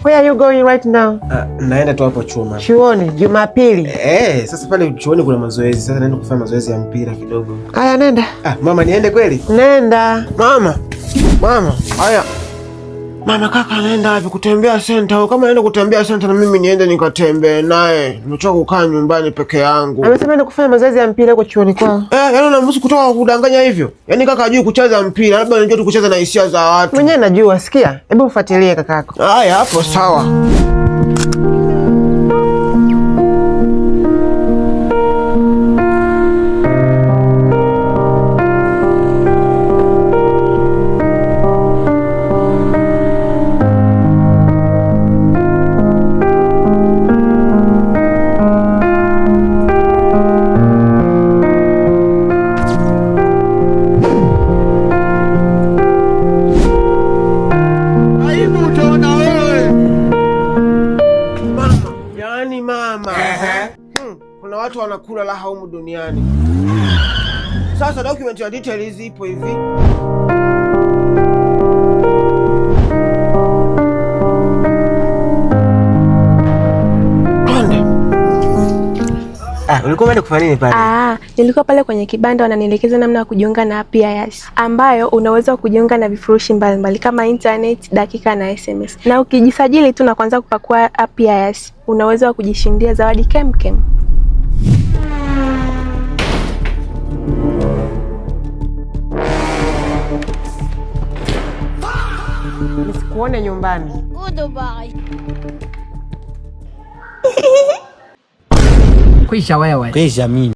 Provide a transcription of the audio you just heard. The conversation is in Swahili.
Where are you going right now? Naenda tu hapo chuo. Chuoni Jumapili? Sasa pale chuoni kuna mazoezi. Sasa naenda kufanya mazoezi ya mpira kidogo. Haya, nenda. Mama, niende kweli? Nenda. Mama. Haya. Mama, kaka anaenda wapi? Kutembea center. Kama naenda kutembea center na mimi niende nikatembee naye. Nimechoka kukaa nyumbani peke yangu. Amesema anaenda kufanya mazoezi ya mpira huko chuoni kwao. Yaani unamruhusu kutoka kudanganya hivyo? Yaani kaka hajui kucheza mpira, labda anajua tu kucheza na hisia za watu. Mwenyewe najua, sikia. Hebu mfuatilie kakako. Haya, hapo sawa. Kuna watu wanakula raha humu duniani. Sasa document ya details ipo hivi. Ulikuwa umeenda kufanya nini pale? Nilikuwa pale kwenye kibanda wananielekeza namna ya kujiunga na app ya Yas, ambayo unaweza kujiunga na vifurushi mbalimbali kama internet, dakika na SMS. Na ukijisajili tu na kuanza kupakua app ya Yas, unaweza kujishindia zawadi kemkem. Nisikuone nyumbani. Goodbye. Kwisha wewe. Kwisha mimi.